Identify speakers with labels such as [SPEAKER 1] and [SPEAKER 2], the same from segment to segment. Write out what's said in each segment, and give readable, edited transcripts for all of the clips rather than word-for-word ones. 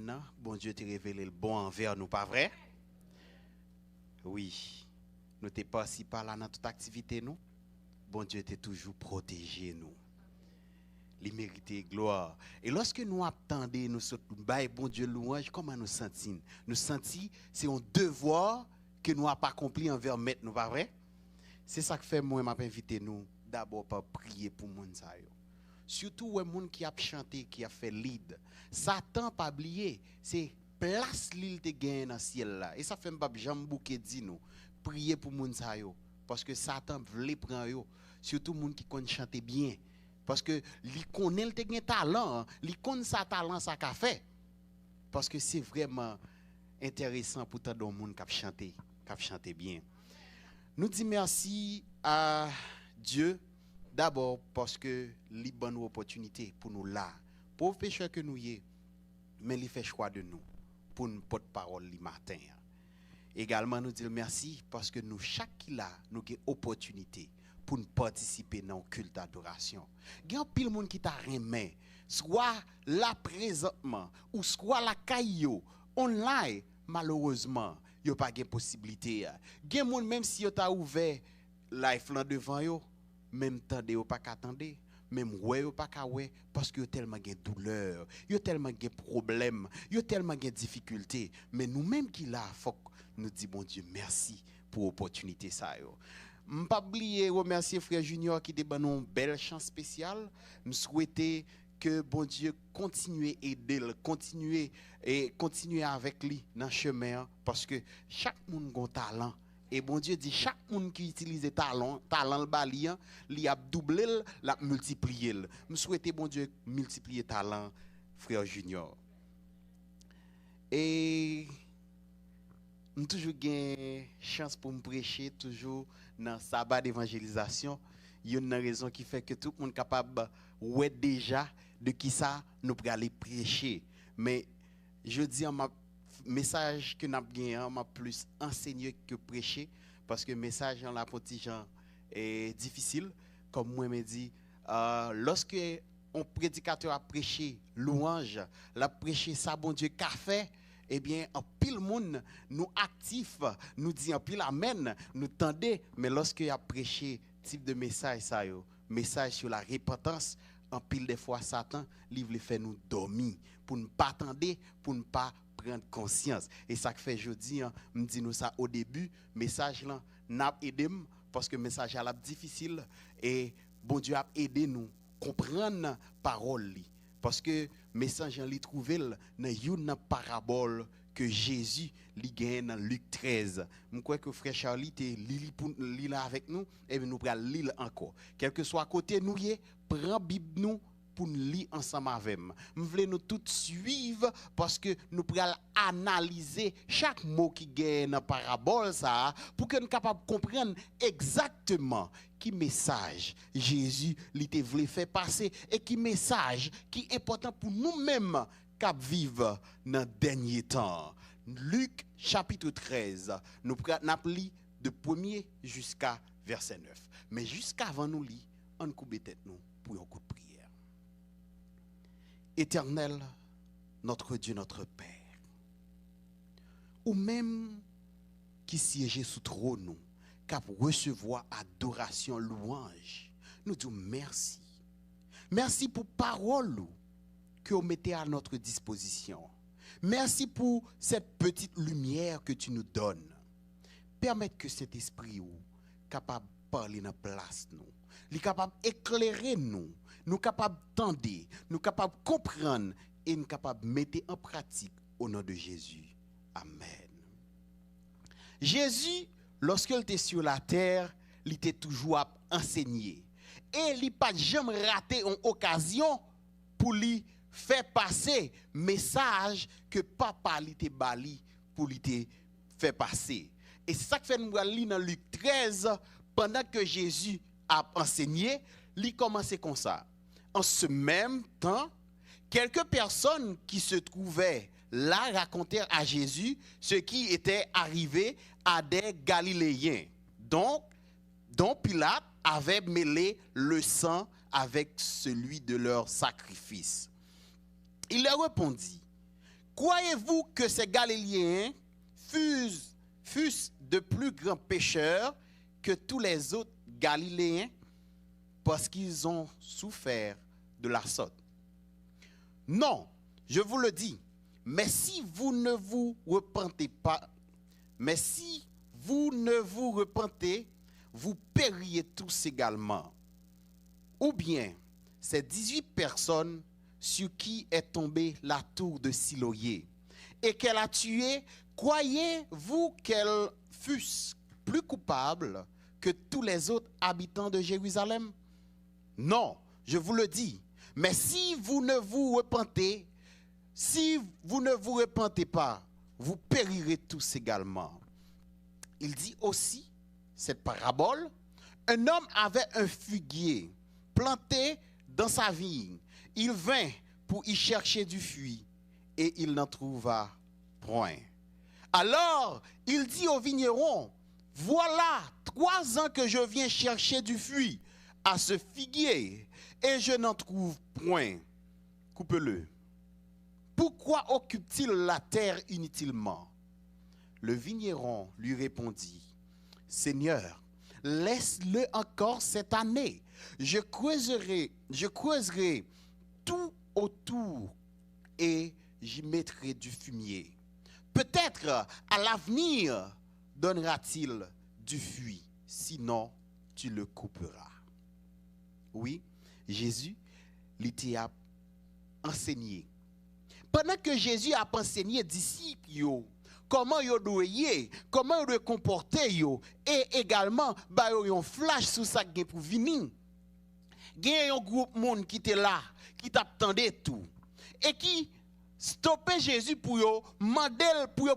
[SPEAKER 1] semaine, bon Dieu t'a révélé le bon envers nous, pas vrai? Oui. Nous t'es pas si par là dans toute activité, nous. Bon Dieu t'a toujours protégé, nous. Les mérités gloire. Et lorsque nous attendons, nous sommes bon Dieu louange, comment nous sentons? Nous sentons, c'est un devoir que nous n'avons pas accompli envers maître, nous, pas vrai? C'est ça que fait moi, m'a invité nous d'abord par prier pour moun sa yo. Surtout les gens qui a chanté, qui a fait lead. Satan pas oublié, c'est place l'île te gagné dans le ciel là. Et ça fait m'pa jambe bouquet dit nous prier pour moun sa yo parce que Satan veut prendre yo, surtout moun qui connaît chanter bien parce que li connaît te gagné talent, li connaît sa talent ça qu'a fait. Parce que c'est vraiment intéressant pour tant de monde qui a chanté bien. Nous disons merci à Dieu d'abord parce que il donne une opportunité pour nous là. Pauvres pécheurs que nous y, mais il fait choix de nous pour une porte-parole le matin. Également nous disons merci parce que nous chaque qui là nous avons opportunité pour nous participer dans le culte d'adoration. Il y a un pile monde qui t'a remis, soit là présentement ou soit la caillou online malheureusement. Il n'y a pas de possibilité. Il y a des gens, même si vous avez ouvert life là devant vous, même temps de pas qu'attendre, même ouais pas qu'à ouais, parce que vous avez tellement de douleur, vous avez tellement de problèmes, vous avez tellement de difficultés. Mais nous-mêmes qui là, faut nous dire bon Dieu merci pour l'opportunité ça yo. M'pas oublier remercier frère Junior qui donne une belle chance spéciale. Me souhaiter que bon Dieu continue à aider, continuer avec lui dans le chemin parce que chaque monde a un talent et bon Dieu dit chaque monde qui utilise talent le balian, il a doublé, l'a multiplié. Me souhaiter bon Dieu multiplier talent frère Junior. Et j'ai toujours une chance pour me prêcher toujours dans le sabbat d'évangélisation. Il y a une raison qui fait que tout le monde est capable de voir déjà de qui ça nous pour aller prêcher. Mais je dis un message que nous avons gagné, m'a plus enseigné que prêcher parce que le message en la petit Jean est difficile. Comme moi me dit, lorsque un prédicateur a prêché louange, l'a prêché ça bon Dieu qu'a fait. Eh bien, en pile monde nous actifs, nous dit en pile amen, nous tendez, mais lorsque y a prêché type de message ça yo, message sur la repentance, en pile des fois Satan livre les fait nous dormir pour ne pas attendre, pour ne pas prendre conscience. Et ça que fait jeudi, me dit nous ça au début, message là n'a aidé parce que message là difficile et bon Dieu a aidé nous comprendre parole li. Parce que message li trouvé dans une parabole que Jésus li gagne dans Luc 13. Je crois que frère Charlie te li là avec nous et nous pral lire encore. Quel que soit à côté nous y prend Bible nous pour nous lire ensemble avec nous. Nous voulons nous tous suivre parce que nous pral analyser chaque mot qui gagne dans parabole ça pour que nous capable comprendre exactement qui message Jésus lui voulait faire passer et qui message qui est important pour nous-mêmes qui vivons dans le dernier temps. Luc chapitre 13, nous avons lu de 1er jusqu'à verset 9. Mais jusqu'avant nous lire, on coupe tête nous pour un coup de prière. Éternel, notre Dieu, notre Père, ou même qui siège sous trône, qu'à recevoir adoration, louange, nous disons merci. Merci pour parole que vous mettez à notre disposition. Merci pour cette petite lumière que tu nous donnes. Permette que cet esprit ou capable de parler dans la place nous, il est capable d'éclairer nous, nous capable d'entendre, nous capable de comprendre et nous capable de mettre en pratique au nom de Jésus. Amen. Jésus, lorsqu'il était sur la terre, il était toujours à enseigner. Et il n'a pas jamais raté une occasion pour lui faire passer le message que papa lui était bali pour lui faire passer. Et c'est ça que fait nous lire dans Luc 13, pendant que Jésus a enseigné, il commençait comme ça. En ce même temps, quelques personnes qui se trouvaient là racontèrent à Jésus ce qui était arrivé à des Galiléens, dont Pilate avait mêlé le sang avec celui de leur sacrifice. Il leur répondit, croyez-vous que ces Galiléens fussent de plus grands pécheurs que tous les autres Galiléens parce qu'ils ont souffert de la sorte? Non, je vous le dis, mais si vous ne vous repentez pas, vous périez tous également. Ou bien, ces 18 personnes sur qui est tombée la tour de Siloé et qu'elle a tué, croyez-vous qu'elles fussent plus coupables que tous les autres habitants de Jérusalem? Non, je vous le dis. Mais si vous ne vous repentez pas, vous périrez tous également. Il dit aussi, cette parabole, un homme avait un figuier planté dans sa vigne. Il vint pour y chercher du fruit et il n'en trouva point. Alors, il dit au vigneron, voilà 3 ans que je viens chercher du fruit à ce figuier et je n'en trouve point. Coupe-le. Pourquoi occupe-t-il la terre inutilement? Le vigneron lui répondit, Seigneur, laisse-le encore cette année. Je creuserai tout autour et j'y mettrai du fumier. Peut-être à l'avenir donnera-t-il du fruit, sinon tu le couperas. Oui, Jésus l'était enseigné. Pendant que Jésus a enseigné disciples comment ils doivent comment ils doivent comporter et également ba un flash sur ça qui pour venir. Il y a un groupe monde qui était là, qui t'attendait tout et qui stoppait Jésus pour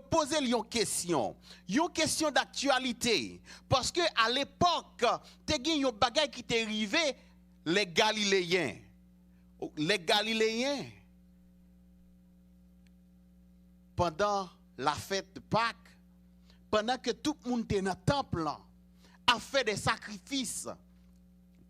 [SPEAKER 1] poser une question d'actualité parce que à l'époque, tu as un bagage qui t'est arrivé les Galiléens. Pendant la fête de Pâques, pendant que tout le monde était dans le temple, a fait des sacrifices.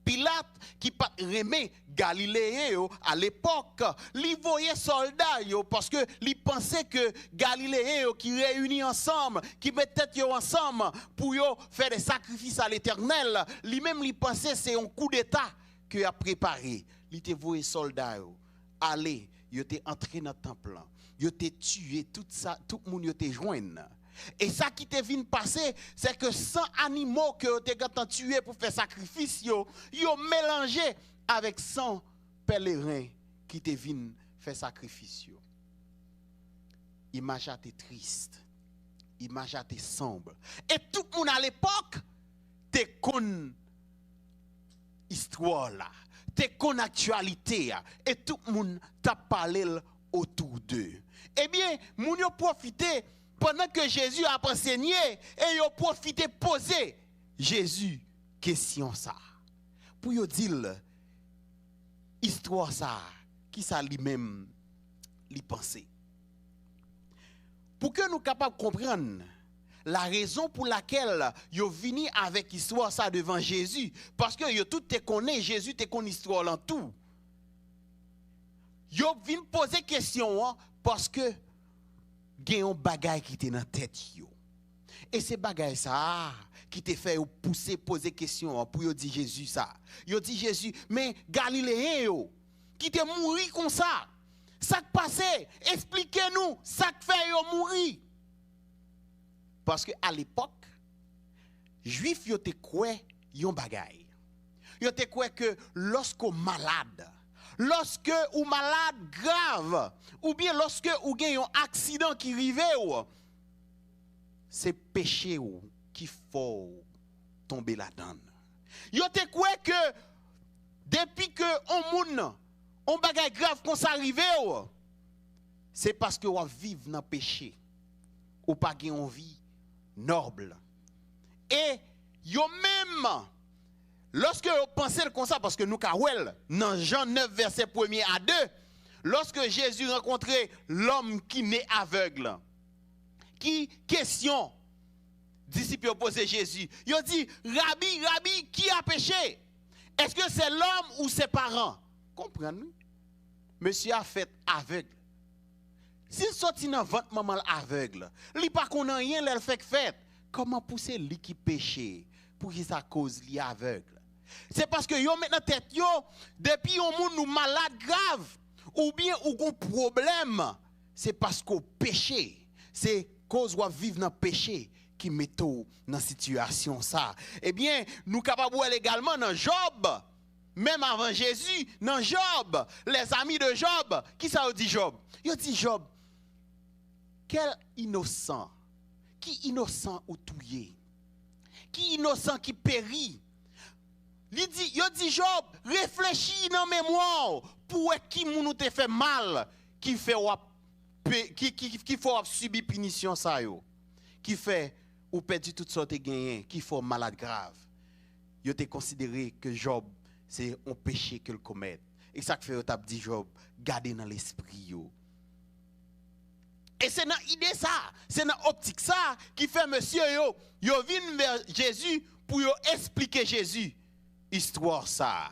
[SPEAKER 1] Pilate, qui remet Galiléens à l'époque, il voyait soldats parce que il pensait que Galiléens qui réunis ensemble, qui mettent tête ensemble pour faire des sacrifices à l'Éternel, lui-même il pensait c'est un coup d'état qu'il a préparé. Il était voyé soldats aller, il était entré dans le temple. Ils ont tué tout le monde était joint. Et ça qui te vient passer, c'est que 100 animaux que tu as tués pour faire sacrifice, ils ont mélangé avec 100 pèlerins qui te viennent faire sacrifice. Image a été triste, image a été sombre. Et tout le monde à l'époque, te connaît histoire là, te connaît actualité, et tout le monde t'a parlé autour d'eux. Eh bien, moun yo profité pendant que Jésus a enseigné et yo profité poser Jésus question ça. Pour yo dire histoire ça qui ça lui-même lui penser. Pour que nous capables de comprendre la raison pour laquelle yo vini avec histoire ça devant Jésus parce que yo tout te connaît Jésus te connaît histoire en tout. Yo vinn poser question parce que gen un bagay qui était dans tête yo. Et c'est bagay ça qui te fait pousser poser question pour yo dire Jésus ça. Yo dit Jésus mais Galiléen yo qui te mouri comme ça. Ça qui passé, expliquez-nous ça qui fait yo mourir. Parce que à l'époque juif yo te croit yon bagay. Yo te croit que lorsqu'on malade lorsque ou malade grave, ou bien lorsque ou gen un accident qui rive ou, c'est péché ou qui faut tomber là-dedans. Yo te quoi que depuis que on bagay grave qu'on s'arrive ou, c'est parce que on vivre dans péché ou pas gen une vie noble. Et yo même lorsque vous pensez comme ça, parce que nous, dans Jean 9, verset 1er à 2, lorsque Jésus rencontrait l'homme qui naît aveugle, qui question, disciples ont posé Jésus, ils ont dit, Rabbi, qui a péché? Est-ce que c'est l'homme ou ses parents? Comprenez-vous? Monsieur a fait aveugle. S'il sorti dans ventre maman aveugle, li pas connaît rien, elle fait fait. Comment pousser lui qui péché pour qu'il sa cause li aveugle? C'est parce que yo maintenant tête yo depuis on moun nous malade grave ou bien ou gon problème, c'est parce qu'on péché. C'est cause ou vivre dans péché qui met dans situation ça. Eh bien, nous capables également dans Job. Même avant Jésus, dans Job, les amis de Job, qui ça dit Job? Ils dit Job, quel innocent, qui innocent ou touillé, qui innocent qui périt. Il dit Job, réfléchis dans mémoire pour qui nous te fait mal, qui fait faut subir punition ça yo, qui fait ou perdu toutes sortes de gains, qui fait malade grave. Yo te considéré que Job c'est un péché que le commet. Et ça fait t'a dit Job, garder dans l'esprit yo. Et c'est dans idée ça, c'est dans optique ça qui fait monsieur yo vient vers Jésus pour yo expliquer Jésus histoire ça.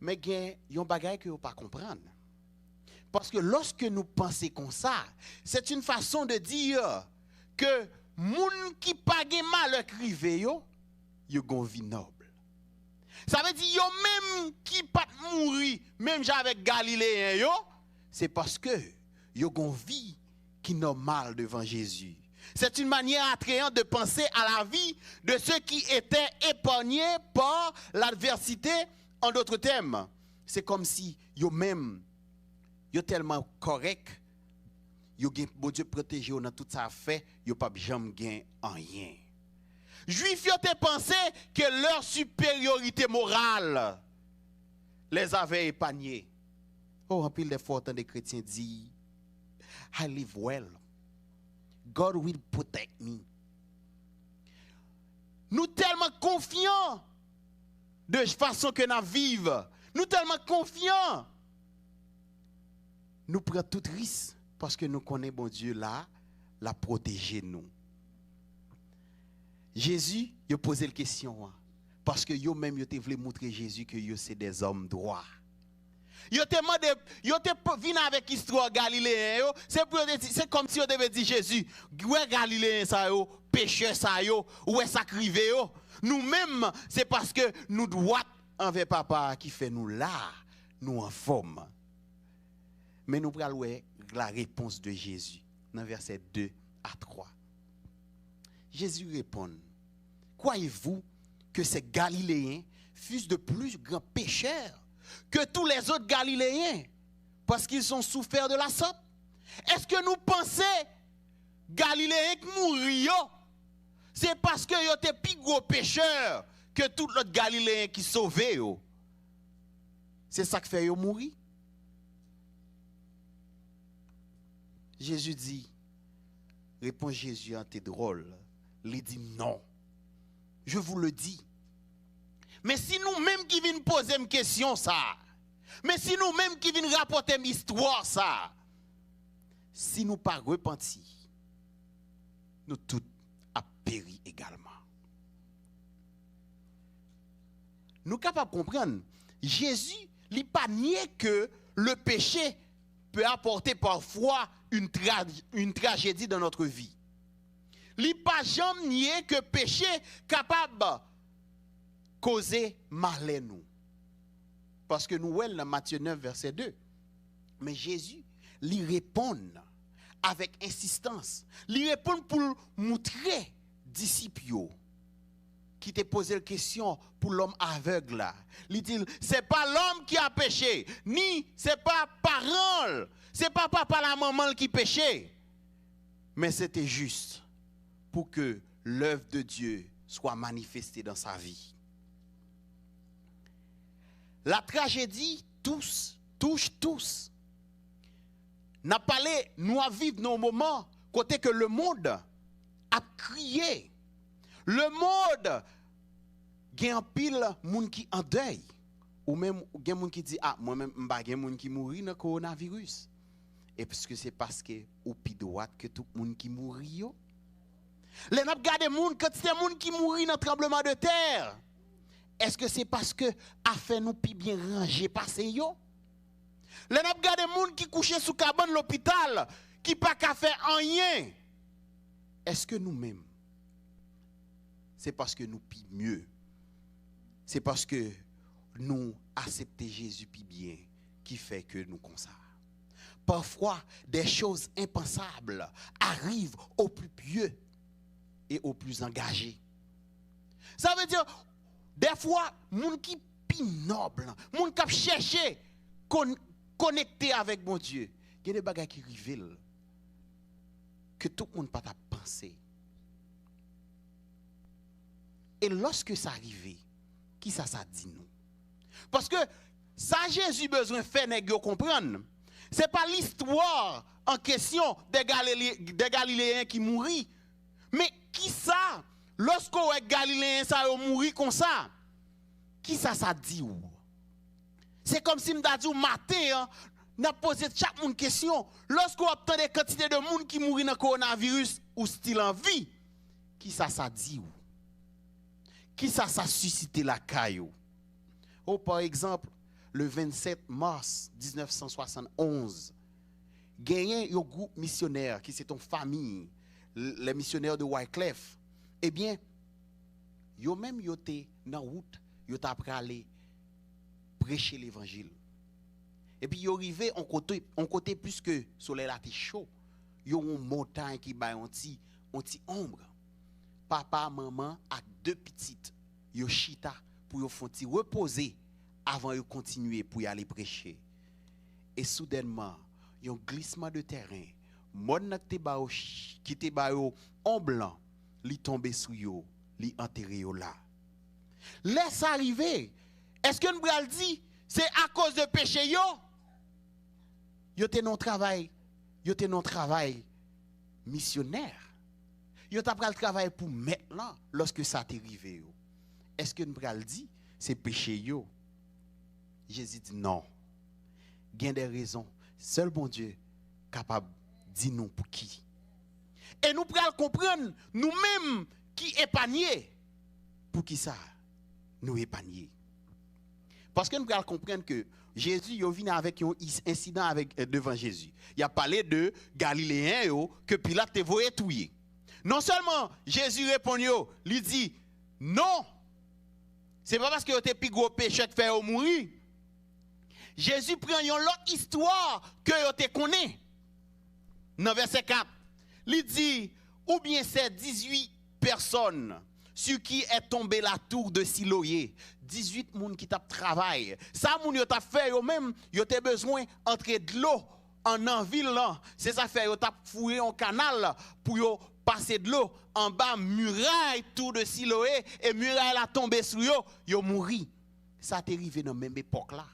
[SPEAKER 1] Mais il y a un bagage que vous pas comprendre. Parce que lorsque nous pensons comme ça, c'est une façon de dire que moun qui pas gen mal crivé yo gon vie noble. Ça veut dire yo même qui pas mourir même avec Galiléen yo, c'est parce que yo gon vie qui normale devant Jésus. C'est une manière attrayante de penser à la vie de ceux qui étaient épargnés par l'adversité. En d'autres termes, c'est comme si yo même yo tellement correct, yo gen bon Dieu protégé dans tout ça fait, yo pas jamais gain en rien. Juifs yo te pensé que leur supériorité morale les avait épargnés. Oh, en pile de fois tant de chrétiens disent I live well. God will protect me. Nous tellement confiants de façon que nous vivons. Nous tellement confiants. Nous prenons tout risque parce que nous connaissons bon Dieu là, la protéger nous. Jésus, il a posé la question parce que yo même yo te voulu montrer Jésus que yo c'est des hommes droits. Yo te demandé, yo te vinn avec histoire Galiléen yo, c'est comme si on devait dire Jésus, ouais Galiléen ça yo, pécheur ça yo, ouais sacrivé yo. Nous-mêmes, c'est parce que nous droits envers papa qui fait nous là, nous en forme. Mais nous prenons la réponse de Jésus dans versets 2 à 3. Jésus répond, croyez-vous que ces Galiléens fussent de plus grands pécheurs que tous les autres Galiléens parce qu'ils ont souffert de la sorte? Est-ce que nous pensons Galiléens qui mourent, c'est parce que ils étaient plus gros pécheurs que tous les autres Galiléens qui sauvaient? C'est ça qui fait qu'ils mourir? Jésus dit, répond Jésus en t'es drôle. Il dit non. Je vous le dis. Mais si nous-mêmes qui venons poser une question ça, mais si nous-mêmes qui venons rapporter une histoire ça, si nous pas repentis, nous tous a péri également. Nous sommes capables de comprendre, Jésus n'a pas nié que le péché peut apporter parfois une tragédie dans notre vie. Il n'a pas jamais nié que péché capable de causer mal à nous. Parce que nous voyons dans Matthieu 9, verset 2. Mais Jésus lui répond avec insistance. Il répond pour montrer disciples qui te posé la question pour l'homme aveugle là. Il dit, c'est pas l'homme qui a péché, ni c'est pas parent, c'est pas papa la maman qui péché. Mais c'était juste pour que l'œuvre de Dieu soit manifestée dans sa vie. La tragédie touche tous. N'a parlé, nous à vivre nos moments côté que le monde a crié. Le monde il y a un pile moun qui en deuil ou même il y a moun qui dit moi même m'pa gen moun qui mourit dans coronavirus. Et puisque c'est parce que ou pi droite que tout monde qui mourit yo. Les n'a regardé moun quand c'est moun qui mourit dans tremblement de terre. Est-ce que c'est parce que a fait nous pi bien ranger passé yo? Les n'a regardé moun qui couchait sous cabane l'hôpital, qui pas qu'à faire rien. Est-ce que nous-mêmes, c'est parce que nous pis mieux, c'est parce que nous acceptons Jésus pis bien, qui fait que nous comme ça. Parfois, des choses impensables arrivent au plus pieux et au plus engagé. Ça veut dire, des fois, moun qui pi noble, moun qui cherché connecter avec mon Dieu, il y a des bagages qui révèlent que tout le monde pas pensé. Et lorsque ça arrive, qui ça dit nous? Parce que ça Jésus besoin faire nèg yo comprendre. C'est pas l'histoire en question des Galiléens qui mourent. Mais qui ça lorsqu'on est Galiléen ça mourir comme ça? Qui ça dit ou? C'est comme si m'da dit matin n'a posé chaque monde question. Lorsqu'on obtient des quantités de monde qui mourent dans le coronavirus ou style en vie, qui ça dit ou? Qui ça suscité la caillou? Oh, par exemple, le 27 mars 1971, gagné un groupe missionnaire qui c'est une famille, les missionnaires de Wycliffe. Eh bien, yo même yo té dans route, yo t'a aller prêcher l'évangile. Et puis yo arrivé on côté plus que soleil là chaud, yo une montagne qui ba un petit ombre. Papa, maman avec deux petites, yo chita pour yo font reposer avant de continuer pour y aller prêcher. Et soudainement, il y a un glissement de terrain. Mon qui te ba en blanc, li tombe sous yo, li enterré yo là. Laisse arriver. Est-ce que nous bral dit c'est à cause de péché yo? Yo te non travail missionnaire. Yo t'a pral travail pour maintenant lorsque ça t'est arrivé yo. Est-ce que nous bral dit c'est péché yo? Jésus dit non. Il y a des raisons. Seul bon Dieu capable de dire non pour qui. Et nous pouvons comprendre nous-mêmes qui épargnés. Pour qui ça? Nous épargnés. Parce que nous pouvons comprendre que Jésus il vient avec un incident devant Jésus. Il a parlé de Galiléens que Pilate te voyait tuer. Non seulement Jésus répond, il dit non. C'est pas parce que tu es plus gros péché de faire mourir. Jésus prend une autre histoire que vous te connaissez. Dans verset 4, il dit, ou bien c'est 18 personnes sur qui est tombée la tour de Siloé. 18 personnes qui t'a travaillé. Ça, moun yo t'a fait, yo même, yo t'a besoin d'entrer de l'eau en ville là. C'est ça fait, yo t'a fouillé un canal pour yo passer de l'eau en bas, muraille tour de Siloé, et muraille la tombé sur yo mouri. Ça t'est arrivé dans la même époque là.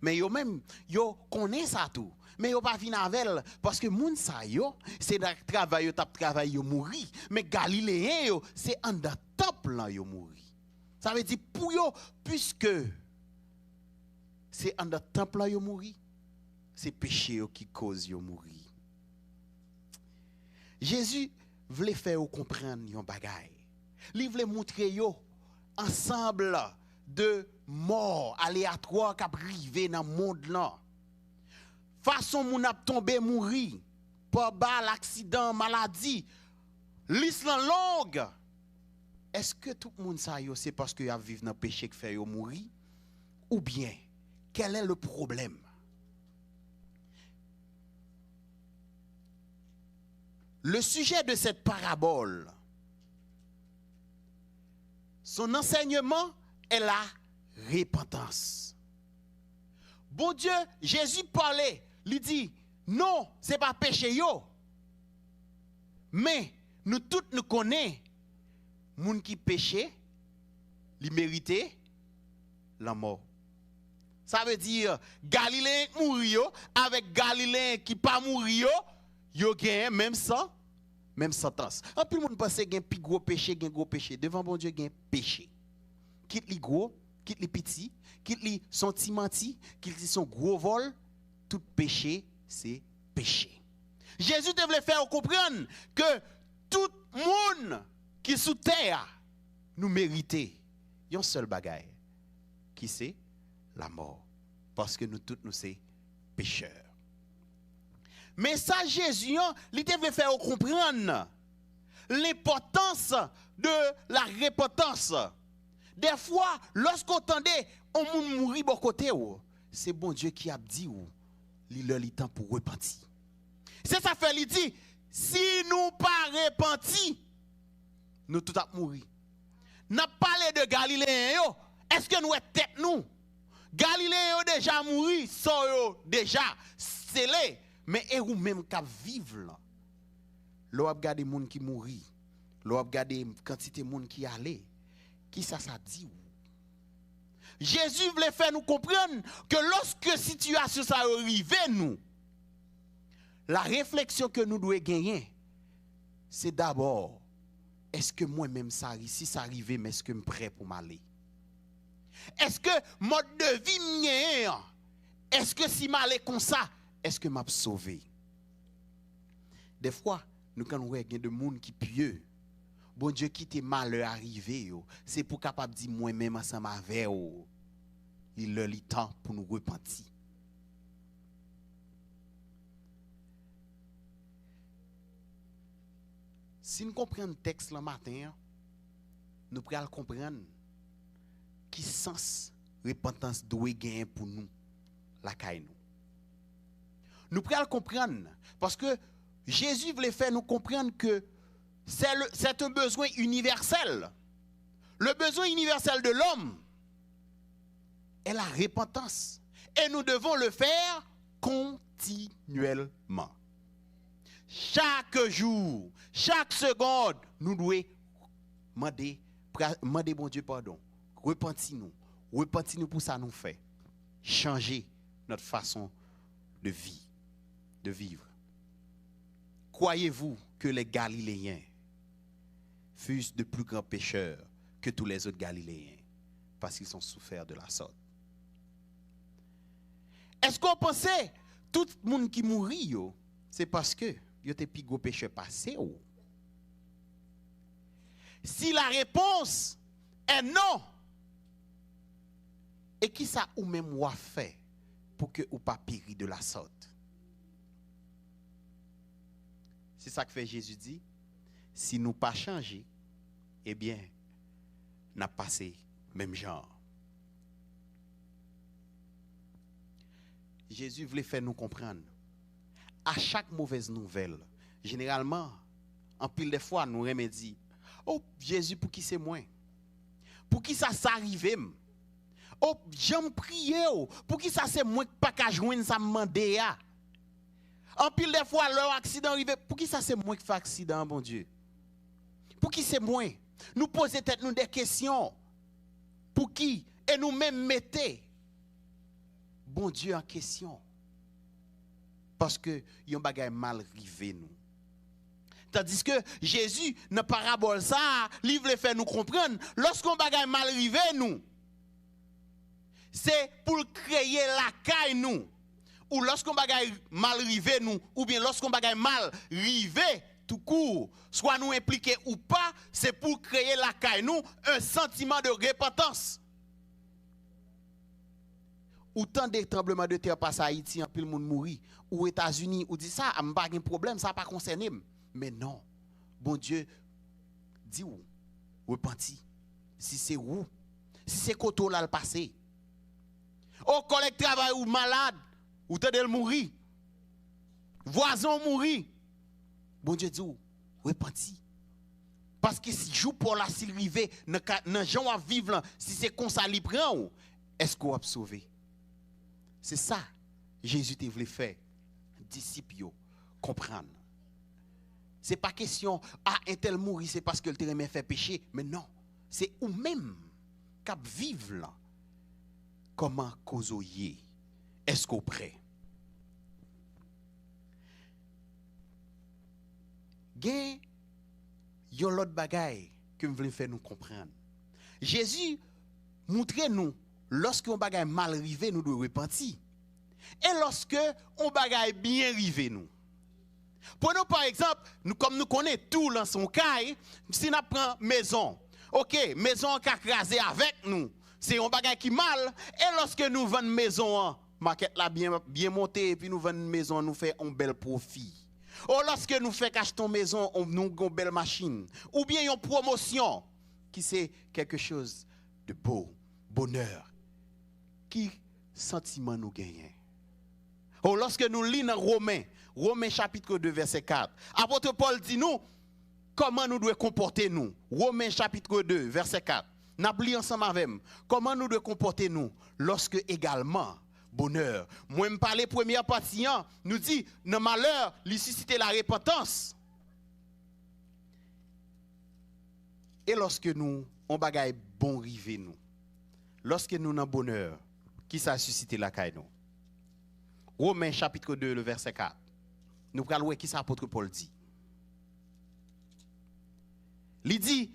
[SPEAKER 1] Mais yo même, yo connaît ça tout. Mais yo pas vinn avec parce que moun sa yo, c'est dans travail yo tap travail yo mouri. Mais Galiléen yo, c'est en dans temple là yo mouri. Ça veut dire pour yo puisque c'est en dans temple là yo mouri, c'est péché yo qui cause yo mouri. Jésus voulait faire yo comprendre yon bagay. Il voulait montrer yo ensemble de mort aléatoire qui a privé dans le monde là. Façon moun ap tomber mourir par bal, accident, maladie, l'islam longue. Est-ce que tout le monde ça yo c'est parce que y a vivre dans péché qui fait yo mourir ou bien quel est le problème? Le sujet de cette parabole, son enseignement est la repentance. Bon Dieu, Jésus parlait, lui dit, non, ce n'est pas péché yo. Mais nous tous nous connaissons, moun qui péché, li mérite la mort. Ça veut dire, Galiléen mourir avec Galiléen qui pas mourir yo gagne même ça, même sentence. En plus, moun pense gen pi gros péché, devant bon Dieu gen péché. Quitte li gros, quitte li petit, quitte li sentimenti, quitte li son gros vol, tout péché c'est péché. Jésus devait faire comprendre que tout monde qui sous terre nous méritait un seul bagaille qui c'est la mort. Parce que nous tous, nous sommes pécheurs. Mais ça, Jésus, il devait faire comprendre l'importance de la repentance. Des fois, lorsqu'on entendait on moun mourir bon côté, c'est bon Dieu qui a dit il a le temps pour repentir. C'est ça fait il dit si nous pas repentis, nous tout a mourir. N'a parlé de Galiléen, est-ce que nous est tête nous? Galiléen déjà mouri, so déjà scellé, mais et ou même qui vivre là. L'on a regardé moun qui mourir, l'on a regardé quantité moun qui allait. Qui ça dit? Jésus voulait faire nous comprendre que lorsque situation ça arrive nous, la réflexion que nous devons gagner, c'est d'abord, est-ce que moi-même si ça arrive, mais est-ce que je suis prêt pour m'aller? Est-ce que mode de vie m'y est-ce que si m'aller comme ça, est-ce que m'a sauvé? Des fois, nous quand nous voyons des gens qui pieux, bon Dieu qui t'est malheur arrivé, c'est pour capable dire moi-même ensemble avec vous. Il a le temps pour nous repentir. Si nous comprenons le texte le matin, nous pourrons comprendre qui sens repentance doit gagner pour nous, la caille nous. Nous pourrons comprendre parce que Jésus voulait faire nous comprendre que c'est un besoin universel. Le besoin universel de l'homme est la repentance. Et nous devons le faire continuellement. Chaque jour, chaque seconde, nous devons demander bon Dieu pardon. Repentez-nous. Repentez-nous pour ça nous fait. Changer notre façon de vie, de vivre. Croyez-vous que les Galiléens fussent de plus grands pécheurs que tous les autres Galiléens parce qu'ils ont souffert de la sorte? Est-ce qu'on pensait tout le monde qui mourit, c'est parce que il était plus gros péché passé? Si la réponse est non, et qui ça ou même ou a fait pour que ou pas périr de la sorte? C'est ça que fait Jésus dit, si nous pas changer, eh bien, n'a passé même genre. Jésus voulait faire nous comprendre. À chaque mauvaise nouvelle, généralement, en pile de fois, nous remédions. Oh, Jésus, pour qui c'est moi? Pour qui ça s'arrive? Oh, j'aime prier. Pour qui ça c'est moi qui pas qu'à joindre ça me demander? En pile de fois, leur accident arrive. Pour qui ça c'est moi qui fais accident, bon Dieu? Pour qui c'est moi? Nous posons peut-être nous des questions. Pour qui? Et nous-mêmes mettez bon Dieu en question. Parce que yon bagay mal rivé nous. Tandis que Jésus, dans parabole ça, il veut faire nous comprendre, lorsqu'on bagay mal rivé nous, c'est pour créer la caille nous. Ou lorsqu'on bagay mal rivé nous, ou bien lorsqu'on bagay mal rivé tout court, soit nous impliqués ou pas, c'est pour créer la caille nous un sentiment de repentance. Autant de tremblements de terre passent à Haïti, en pile monde mourit, ou aux États-Unis, ou dit ça, a pas de problème, ça pas concerné. Mais non, bon Dieu dit où, repenti. Si c'est où, si c'est koto là le passé. Au collègue travail ou malade, ou t'as de mourir. Voisin mourir. Bon Dieu dit où, repenti. Parce que si joue pour la s'il rive, dans gens à vivre, si c'est comme ça, il prend, est-ce qu'on va sauver? C'est ça, Jésus te voulait faire, disciples, comprendre. Ce n'est pas question, un tel mourir, c'est parce que le terrain fait péché, mais non, c'est ou même qu'à vivre là, comment causoyer, est-ce qu'on prêt? Gen, yon l'autre bagaille que vous voulez faire nous comprendre. Jésus montre nous, lorsque on bagaille mal arrivé, nous devons repentir. Et lorsque on bagaille bien arrivé, nous. Prenons par exemple, nous, comme nous connaissons tout dans son cas, si nous prenons maison, ok, maison qui a crasé avec nous, c'est un bagage qui mal. Et lorsque nous vendons une maison, market là bien montée, et puis nous vendons une maison, nous faisons un bel profit. Ou lorsque nous faisons acheter une maison, nous avons une belle machine. Ou bien une promotion, qui c'est quelque chose de beau, bonheur. Qui sentiment nous gagnons? Ou lorsque nous lisons Romains chapitre 2, verset 4, apôtre Paul dit nous, comment nous devons comporter nous. Romains chapitre 2, verset 4. Nous avons ensemble avec nous. Comment nous devons comporter nous lorsque également, bonheur. Moi, je parle première partie, nous dit, dans le malheur, il suscite la repentance. Et lorsque nous, on bagaille bon rivé nous, lorsque nous avons bonheur, qui ça suscite la caille nous? Romains chapitre 2, le verset 4. Nous allons voir qui ça apôtre Paul dit. Il dit,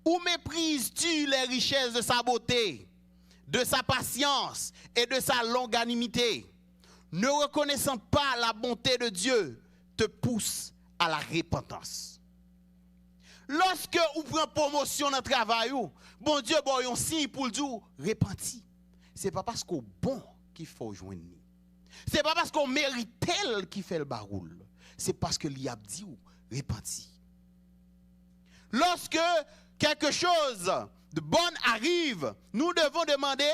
[SPEAKER 1] où méprises-tu les richesses de sa beauté, de sa patience et de sa longanimité, ne reconnaissant pas la bonté de Dieu, te pousse à la repentance. Lorsque vous prenez promotion dans le travail, bon Dieu, bon, un signe pour le dire, repenti. Ce n'est pas parce qu'on bon qu'il faut joindre. Ce n'est pas parce qu'on mérite tel qui fait le baroul. C'est parce que l'y a dit ou repenti. Lorsque quelque chose de bon arrive, nous devons demander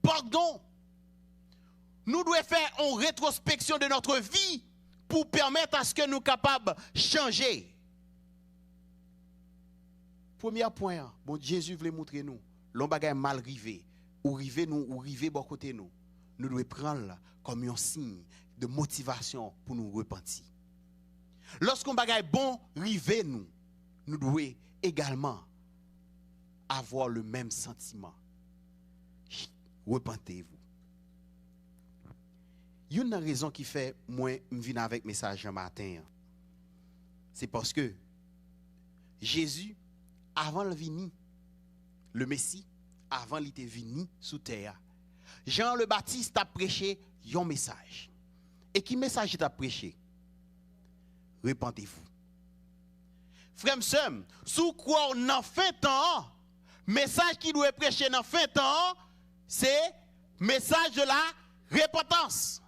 [SPEAKER 1] pardon. Nous devons faire une rétrospection de notre vie pour permettre à ce que nous soyons capables de changer. Premier point, bon, Jésus voulait montrer nous, l'on bagaille mal rivé, ou rivé nous, ou rivé bon côté nous. Nous devons prendre comme un signe de motivation pour nous repentir. Lorsqu'on bagaille bon rivé nous, nous devons également avoir le même sentiment. Repentez-vous. Il y a une raison qui fait moi je viens avec message un matin. C'est parce que Jésus, avant le venu, le Messie, avant il était venu sous terre, Jean le Baptiste a prêché un message. Et qui message il a prêché? Repentez-vous. Frère, sous quoi on a fait temps, message qui doit prêcher dans fin temps, c'est message de la repentance.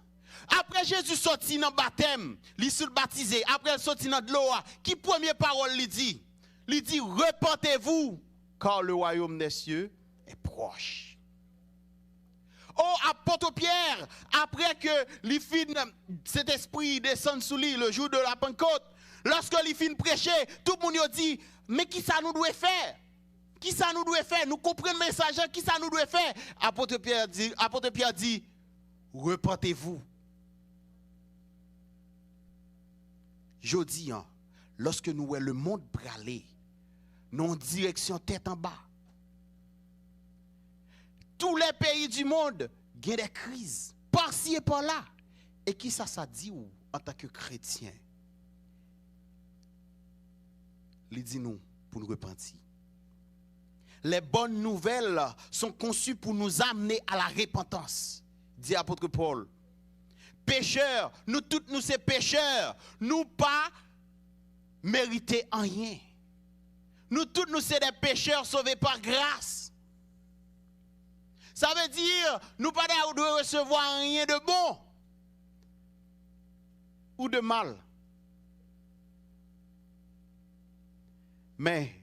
[SPEAKER 1] Après Jésus sorti dans le baptême, il s'est baptisé, après il sorti dans de l'eau, qui première parole lui dit? Il dit repentez-vous, car le royaume des cieux est proche. Oh, apôtre Pierre, après que cet esprit descend sous lui le jour de la Pentecôte, lorsque il finit prêcher, tout le monde dit, mais qui ça nous doit faire? Qui ça nous doit faire? Nous comprenons le message, qui ça nous doit faire? Apôtre Pierre dit, repentez-vous. Jodi, lorsque nous voyons le monde braler, nous en direction tête en bas. Tous les pays du monde ont des crises, par-ci et par-là. Et qui ça dit ou en tant que chrétien? Il dit nous pour nous repentir. Les bonnes nouvelles sont conçues pour nous amener à la repentance, dit apôtre Paul. Pécheurs, nous tous nous ces pécheurs, nous pas mériter rien. Nous tous nous sommes des pécheurs sauvés par grâce. Ça veut dire nous pas de recevoir rien de bon ou de mal. Mais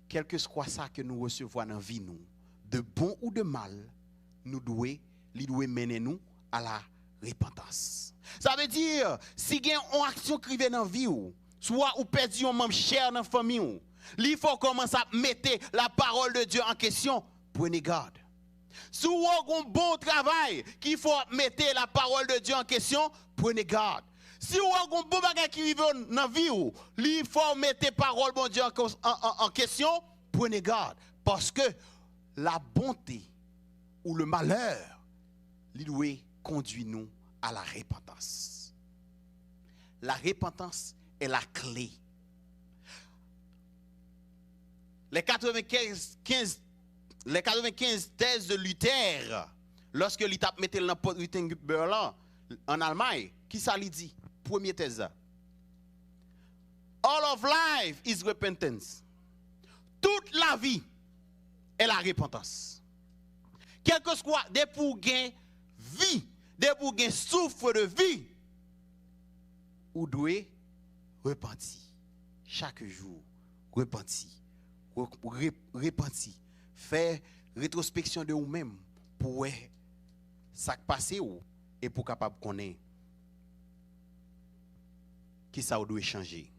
[SPEAKER 1] quel que soit ça que nous recevons dans la vie, nous, de bon ou de mal, nous devons mener nous à la repentance. Ça veut dire, si il y a une action qui vient dans la vie, soit ou perdu un membre cher dans la famille, il faut commencer à mettre la parole de Dieu en question. Prenez garde. Si vous avez un bon travail, qu'il faut mettre la parole de Dieu en question, prenez garde. Si vous avez un bon bagage qui arrive dans la vie, il faut mettre la parole de Dieu en question, prenez garde. Parce que la bonté ou le malheur, il doit conduire nous à la repentance. La repentance est la clé. Les 95 thèses de Luther, lorsque il a mis dans le pot de Berlin, en Allemagne, qui ça lui dit? Première thèse. All of life is repentance. Toute la vie est la repentance. Quel que soit des pour gain vie, des pour gain souffle de vie, ou doit repentir chaque jour, repentir, repentir, faire rétrospection de vous-même pour ça qui passe et pour capable connaître qui ça doit changer.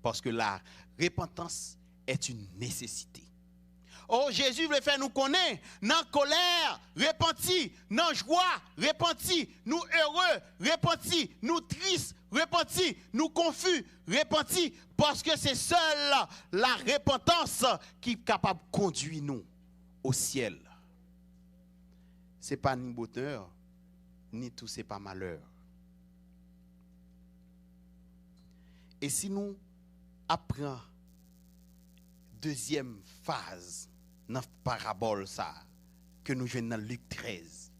[SPEAKER 1] Parce que la repentance est une nécessité. Oh, Jésus veut faire nous connaître, dans colère, repenti, dans joie, repenti, nous heureux, repenti, nous tristes, repenti, nous confus, repenti, parce que c'est seule la repentance qui est capable de conduire nous au ciel. Ce n'est pas ni bonheur, ni tout, c'est pas malheur. Et si nous apprenons deuxième phase dans la parabole ça, que nous jouons dans Luc 13.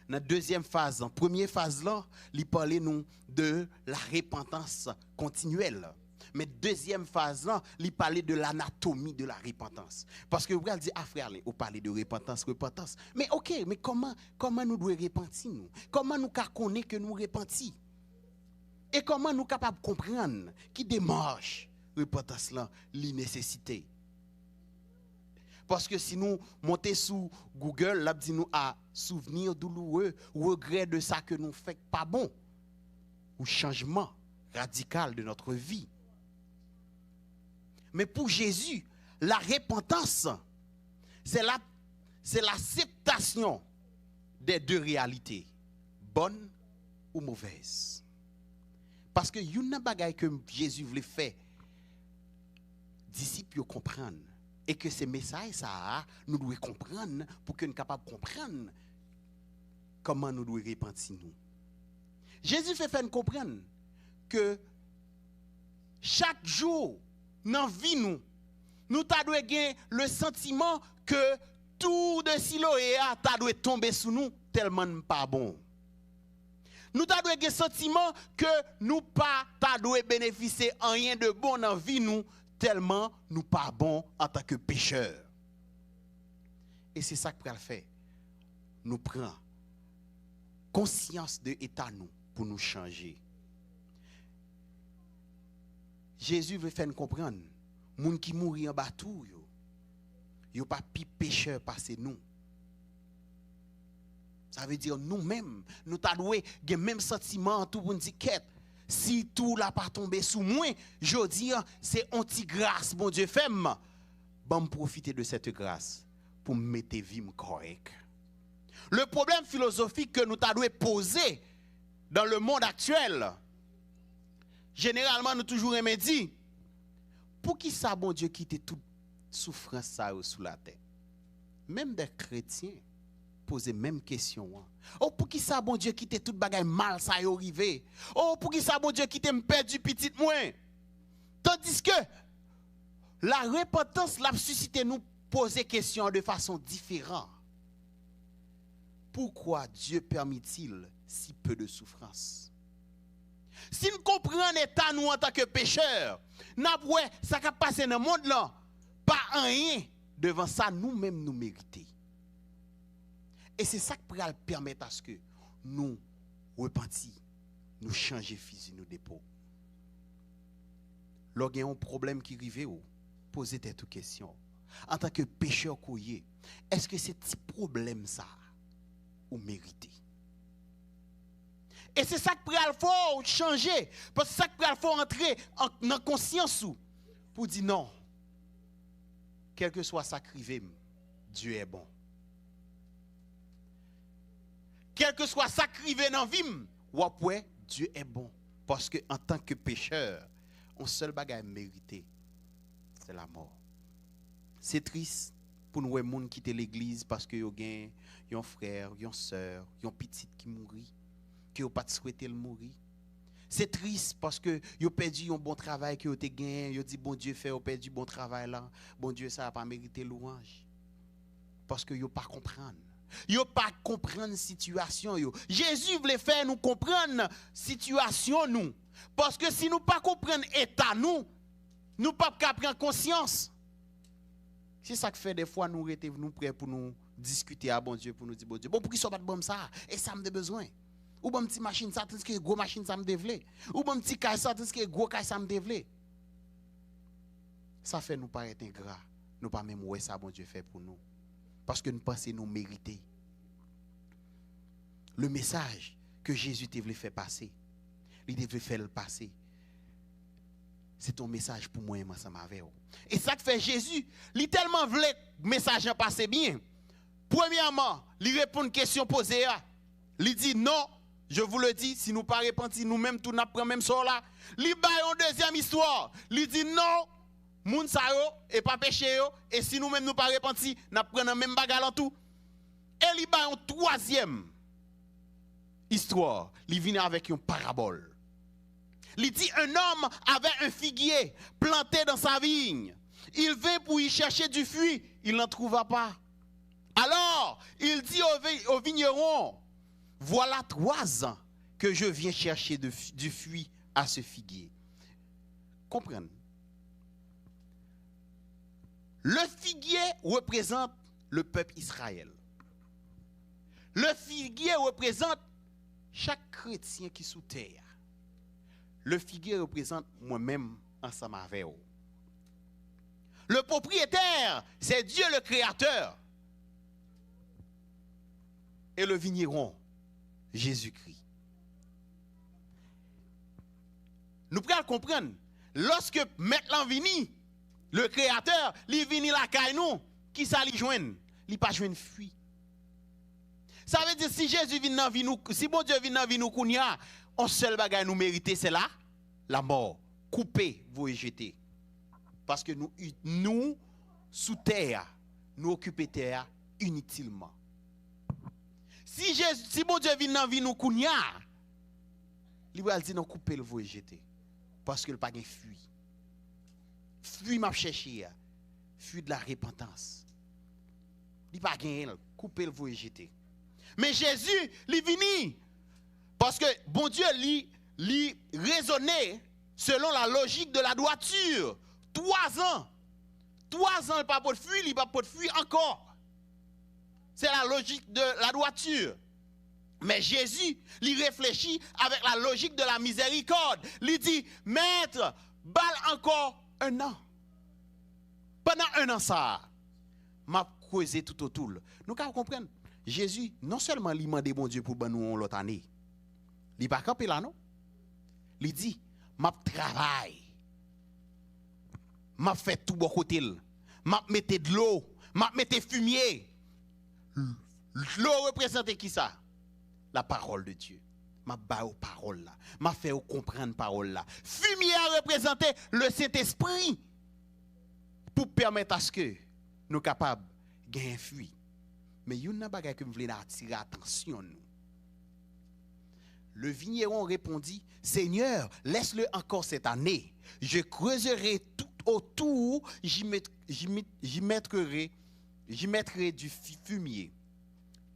[SPEAKER 1] Dans la deuxième phase, dans la première phase là, il parlait nous de la repentance continuelle. Mais deuxième phase là, il parlait de l'anatomie de la repentance. Parce que vous allez dire, ah frère, vous parlez de repentance. Mais ok, mais comment nous devons repentir nous? Comment nous connaissons que nous repentons? Et comment nous sommes capables de comprendre qui démarche repentance là, les nécessités? Parce que si nous montons sur Google, là, dit nous à souvenir douloureux, regret de ça que nous faisons pas bon, ou changement radical de notre vie. Mais pour Jésus, la repentance, c'est l'acceptation des deux réalités, bonne ou mauvaise. Parce que il y a une bagaille que Jésus voulait faire, disciples comprennent. Et que ces messages, ça, nous devons comprendre pour que nous soyons capables de comprendre comment nous devons repentir nous. Jésus fait faire nous comprendre que chaque jour, dans la vie, nous devons gagner le sentiment que tout de Siloé doit tomber sous nous tellement pas bon. Nous devons gagner le sentiment que nous pas doit bénéficier en rien de bon dans la vie, nous tellement nous pas bons en tant que pécheurs. Et c'est ça que nous faire. Nous prenons conscience de l'état nous pour nous changer. Jésus veut faire nous comprendre. Les gens qui mourent en bateau, ils ne sont pas plus pécheurs passer nous. Ça veut dire nous-mêmes, nous avons le même sentiment tout pour nous dire quête. Si tout n'a pas tombé sous moi, je dis, c'est anti-grâce, bon Dieu, femme. Bon, profiter de cette grâce pour mettre vie correcte. Le problème philosophique que nous avons posé dans le monde actuel, généralement, nous toujours aimé dire, pour qui ça, bon Dieu, quitte toute souffrance ça sous la terre? Même des chrétiens poser même question. Oh, pour qui ça, bon Dieu, quitte toute bagaille mal, ça y arrivé? Oh, pour qui ça, bon Dieu, quitte me perdu petit moins? Tandis que la repentance l'a suscité nous poser question de façon différente. Pourquoi Dieu permet-il si peu de souffrance? Si nous comprenons l'état nous en tant que pécheurs, ça qui passe dans le monde là, pas rien devant ça nous-mêmes nous mériter. Et c'est ça qui pourra permettre à ce que nous repentir, nous changer physique, nous dépôt. Lorsqu'il y a un problème qui arrive, posez cette question. En tant que pécheur couillé, est-ce que c'est ce problème ça ou mérité? Et c'est ça que pourra faut changer, parce que c'est ça que pourra faut entrer dans conscience pour dire non. Quel que soit ça qui arrive, Dieu est bon. Quel que soit ça qui arrive dans la vie, Dieu est bon. Parce qu'en tant que pécheur, on seul bagage mérité, c'est la mort. C'est triste pour nous les gens quitter l'église parce que yo gen un frère, une sœur, une petite qui mourit, qui n'ont pas souhaité le mourir. C'est triste parce que yo perdu un bon travail que yo te gagné, yo dit bon Dieu fait yo perdu bon travail là, bon Dieu ça a pas mérité louange. Parce que yo pas comprendre. Yo pas comprendre situation yo. Jésus voulait faire nous comprendre situation nous. Parce que si nous pas comprendre état nous pas prendre conscience C'est ça que fait des fois nous rester nous prêts pour nous discuter à bon Dieu, pour nous dire bon Dieu, bon pour qui soit pas de bon ça et ça me besoin. Ou bon petit machine ça tandis que gros machine ça me dévelé. Ou bon petit caille ça tandis que gros caille ça me dévelé. Ça fait nous paraître ingrat. Nous pas même ouais ça bon Dieu fait pour nous. Parce que nous pensons nous mériter. Le message que Jésus devait faire passer, il devait faire le passer. C'est ton message pour moi et moi, ça m'avait. Et ça que fait Jésus, il tellement voulait le message en passer bien. Premièrement, il répond à une question posée. Il dit non, je vous le dis, si nous pas repentis, nous-mêmes, tout n'a pas même sort là. Il baille une deuxième histoire. Il dit non, moun sa yo, et pas péché yo, et si nous-mêmes nous pas repentis, n'a pris la même bagarre en tout. Et il baille une troisième histoire. Il vient avec une parabole. Il dit un homme avait un figuier planté dans sa vigne. Il vint pour y chercher du fruit, il n'en trouva pas. Alors, il dit au vigneron, voilà 3 ans que je viens chercher du fruit à ce figuier. Comprenez? Le figuier représente le peuple Israël. Le figuier représente chaque chrétien qui est sous terre. Le figuier représente moi-même ensemble avec vous. Le propriétaire, c'est Dieu le créateur. Et le vigneron, Jésus-Christ. Nous pouvons comprendre. Lorsque maintenant vini, le créateur, il vini la caille nous, qui ça lui joigne? Il pas joindre fruit. Ça veut dire si Jésus vient dans vie nous, si bon Dieu vient dans vie nous kounya, on seul bagage nous mériter c'est là la mort. Couper, vous et jeter. Parce que nous sous terre, nous occuper terre inutilement. Si bon Dieu vient dans vie nous kounya, il va dire non couper le vous et jeter. Parce que le pas gain fuit. Fuit m'a cherché. Fuit de la repentance. Il pas gain couper le vous et jeter. Mais Jésus, il vini. Parce que bon Dieu, il raisonnait selon la logique de la droiture. 3 ans. 3 ans, il pas pour fuir, il pas pour fuir encore. C'est la logique de la droiture. Mais Jésus, il réfléchit avec la logique de la miséricorde. Il dit, maître, balle encore 1 an. Pendant 1 an, ça m'a causé tout autour. Nous comprenons. Jésus, non seulement il demande bon Dieu pour nous l'autre année, il pas camper là, non? Il dit, m'a travail, m'a fait tout bon côté, m'a mette de l'eau, m'a mette fumier. L'eau représente qui ça? La parole de Dieu. M'a ba aux paroles là, m'a fait comprendre parole là. Fumier a représenté le Saint-Esprit pour permettre à ce que nous capables de gagner fruit. Mais il y a une chose que je voulais attirer l'attention. Le vigneron répondit, Seigneur, laisse-le encore cette année. Je creuserai tout autour, j'y mettrai du fumier.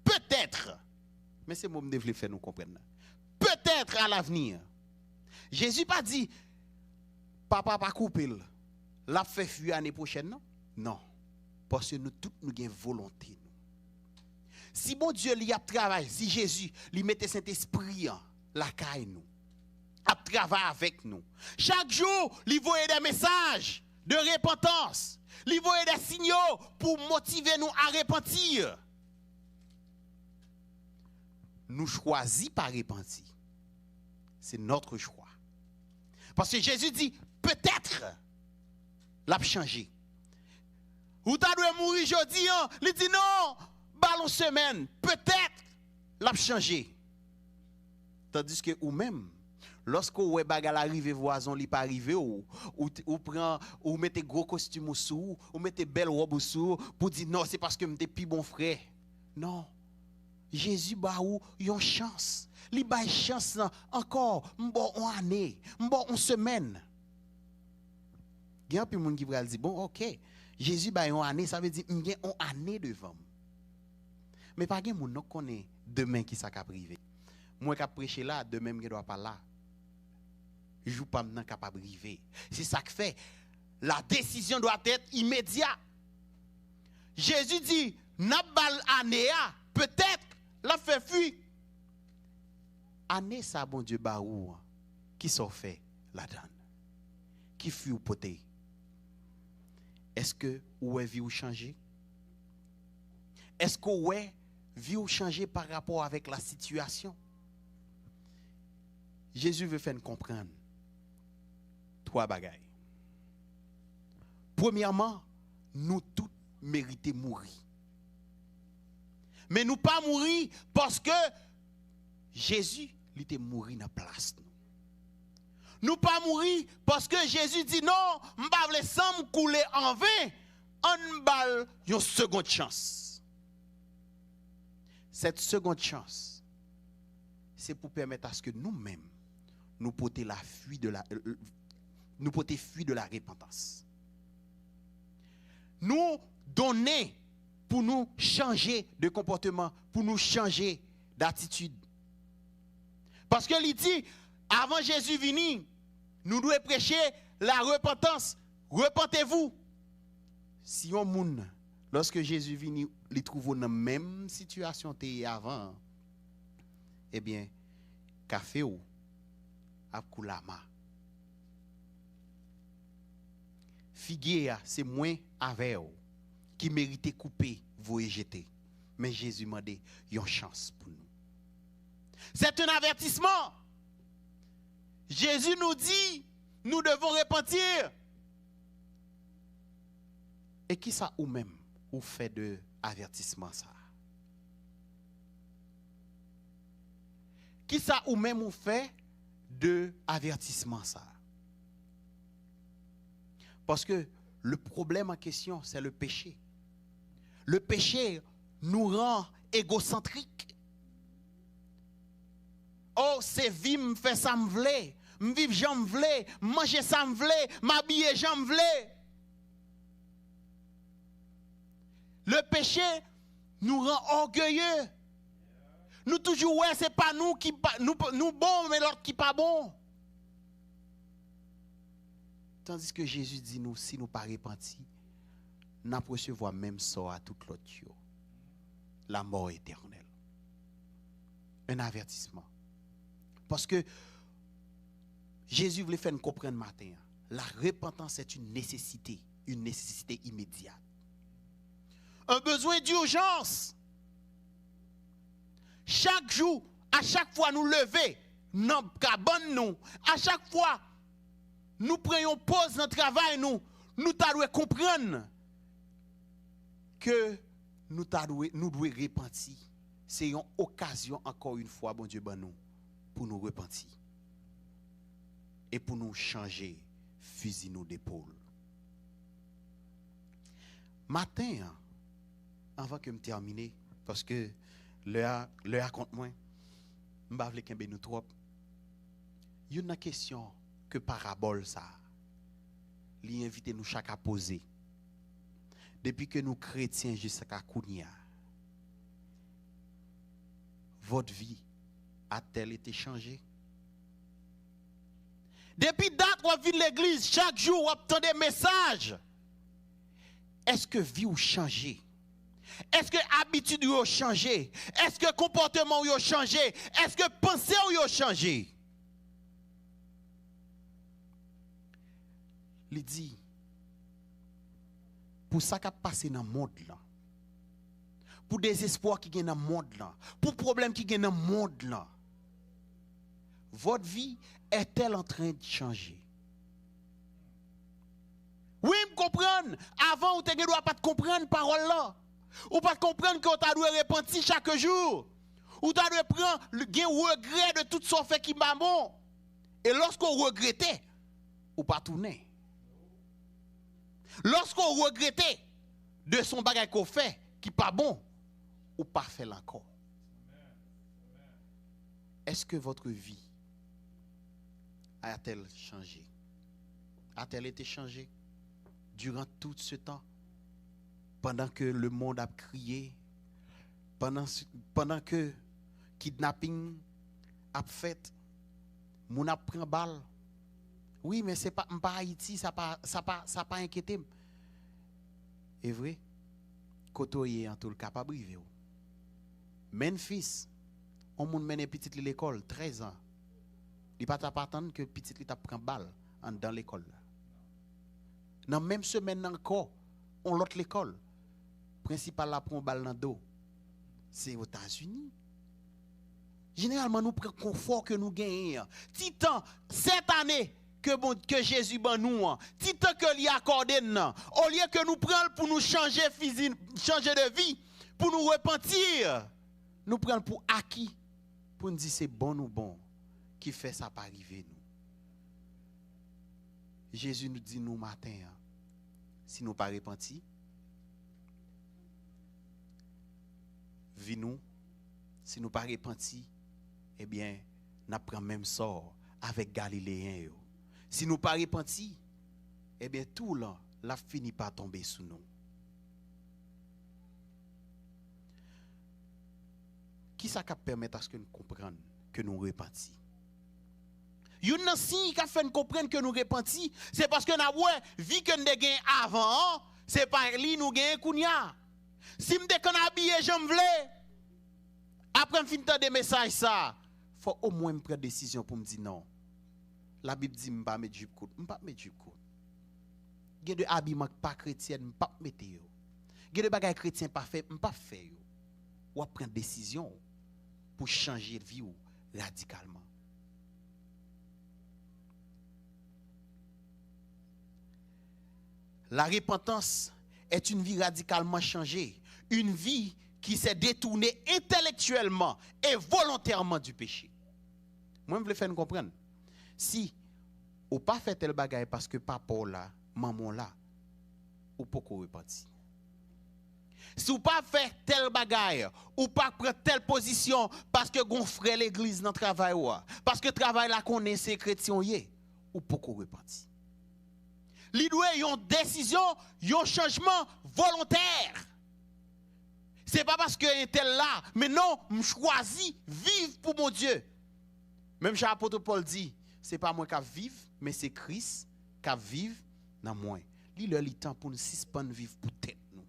[SPEAKER 1] Peut-être, mais c'est moi qui devais faire nous comprendre. Peut-être à l'avenir. Jésus pas dit, papa pas couper, l'a fait fuir l'année prochaine, non? Non. Parce que nous tous nous avons volonté. Si bon Dieu lui a travaillé, si Jésus lui mettait Saint-Esprit la caille nous, a travaillé avec nous. Chaque jour, il voyait des messages de repentance. Il voyait des signaux pour motiver nous à repentir. Nous choisissons pas repentir. C'est notre choix. Parce que Jésus dit, peut-être, l'a changé. Ou t'as dû mourir aujourd'hui, il dit non. Ballon semaine, peut-être l'a changé. Tandis que ou même lorsque vous bagal arrive voisin li pas arrivé ou prend ou mettez gros costume sous ou mettez belle robe sous pour dire non c'est parce que m'étais plus bon frère. Non. Jésus ba ou yon chance. Li ba chance encore bon une année, bon une semaine. Gen pi moun ki pral di bon OK. Jésus ba une année ça veut dire m'gen une année devant. Mais pas gen moun non connaît demain qui ça ka privé. Moi qui prêcher là demain me doit pas là. Je pas maintenant capable privé. C'est ça que fait la décision doit être immédiate. Jésus dit, n'a bal anéa, peut-être, la fait fuir. Année ça, bon Dieu, baou, qui s'en fait la donne? Qui fuit ou poté? Est-ce que ou est vie ou changé? Est-ce que ouais vie ou changé par rapport avec la situation? Jésus veut faire nous comprendre trois bagailles. Premièrement, nous tous méritons mourir. Mais nous pas mourir parce que Jésus il était mort dans place nous. Nous pas mourir parce que Jésus dit non, m'pa vle sang couler en vain, on balle une seconde chance. Cette seconde chance, c'est pour permettre à ce que nous-mêmes nous porter la fuite de la nous porter fuite de la repentance. Nous donner pour nous changer de comportement, pour nous changer d'attitude. Parce que il dit avant Jésus venir, nous devons prêcher la repentance. Repentez-vous. Si on moun, lorsque Jésus vient, il trouve dans la même situation que avant, eh bien, café ou a koulama. Figuier, c'est moins avec qui méritait couper, vous et jeter. Mais Jésus m'a dit, il y a une chance pour nous. C'est un avertissement. Jésus nous dit, nous devons repentir. Et qui ça ou même ou fait de avertissement ça? Qui ça ou même ou fait de avertissement ça? Parce que le problème en question, c'est le péché. Le péché nous rend égocentriques. Oh, c'est vie, me fait ça me vle, me vivre j'en vle, manger ça me vle, m'habiller j'en vle. Le péché nous rend orgueilleux. Nous toujours ouais, c'est pas nous qui nous bon mais l'autre qui pas bon. Tandis que Jésus dit nous si nous pas repentis, nous recevoir même sort à tout l'autre, la mort éternelle. Un avertissement. Parce que Jésus voulait faire nous comprendre matin, la repentance est une nécessité immédiate. Un besoin d'urgence. Chaque jour, à chaque fois nous lever, nous cabane nous, à chaque fois nous prenons pause dans le travail nous devons comprendre que nous devons repentir. C'est une occasion encore une fois bon Dieu ben nous pour nous repentir et pour nous changer fusil nous d'épaule. Matin, avant que je termine, parce que l'heure compte moins, je ne vais pas nous trop. Il y a une question que parabole ça, lui invite nous chaque à poser. Depuis que nous chrétiens jusqu'à Kounia, votre vie a-t-elle été changée? Depuis date où vous vivez l'église, chaque jour vous obtenez des messages. Est-ce que vie a changé? Est-ce que habitude a changé? Est-ce que comportement a changé? Est-ce que pensée a changé? Il dit, pour ça qui a passé dans le monde là, pour désespoir qui est dans le monde là, pour problème qui est dans le monde là, votre vie est-elle en train de changer? Oui, me comprendre. Avant, vous ne doit pas comprendre parole là. Ou pas comprendre que vous doit repentir chaque jour. Ou tu doit prendre le regret de tout ce fait qui m'a bon. Et lorsqu'on regrettait, ou pas tourner. Lorsqu'on regrettait de son bagage qu'on fait qui pas bon, ou pas fait encore. Est-ce que votre vie a-t-elle changé? A-t-elle été changée durant tout ce temps? Pendant que le monde a crié, pendant que kidnapping a fait, moun a pris balle. Oui, mais c'est pas Haïti, ça pas inquiété. Et vrai, côtoyer en tout le capable vivre. Memphis, on moun mène petit li l'école 13 ans. Il pas attendre que petit li t'a prend balle dans l'école. Dans même semaine encore, on l'autre l'école. Principal la prend balle dans dos. C'est aux États-Unis. Généralement nous prenons confort que nous gagnons. Titan cette année que Jésus ban nous, titan que lui accordé non, au lieu que nous prenions pour nous changer de vie, pour nous repentir, nous prenons pour acquis, pour nous dire c'est bon ou bon, qui fait ça pas arriver nous. Jésus nous dit nous matin, si nous pas repentis, vie nous, si nous pas repentis, eh bien, nous prenons même sort avec Galiléens. Si nous pas repentis, eh bien, tout là, la finit par tomber sous nous. Qui ça permet à ce que nous comprenions que nous repentis? Une signe qui fait nous comprendre que nous repentis, c'est parce que nous avons vu que nous avons avant, c'est par lui nous avons kounya. Si nous avons habillé, j'en voulais. Après, je finis de messages, ça, il faut au moins prendre décision pour me dire non. La Bible dit, je ne vais pas mettre jupe courte. Je ne vais pas mettre jupe courte. Il y a des habillements pas chrétiens, je ne vais pas mettre. Il y a des bagages chrétiens pas fait, je ne vais pas faire. Ou à prendre décision pour changer de vie radicalement. La repentance est une vie radicalement changée. Une vie qui s'est détournée intellectuellement et volontairement du péché. Moi, je veux faire nous comprendre. Si ou pas fait tel bagaille parce que papa là, maman là, ou pas repentir. Si ou pas fait tel bagaille, ou pas prendre telle position parce que gon frère l'église dans travail ou parce que travail là connaît ces chrétiens yé, ou pas repentir. Li doit une décision, un changement volontaire. C'est pas parce que un tel là, mais non, je choisis vivre pour mon Dieu. Même Jean apôtre Paul dit, c'est pas moi qui vive, mais c'est Christ qui vive dans moi. Il a le temps pour nous suspendre vivre pour tête nous.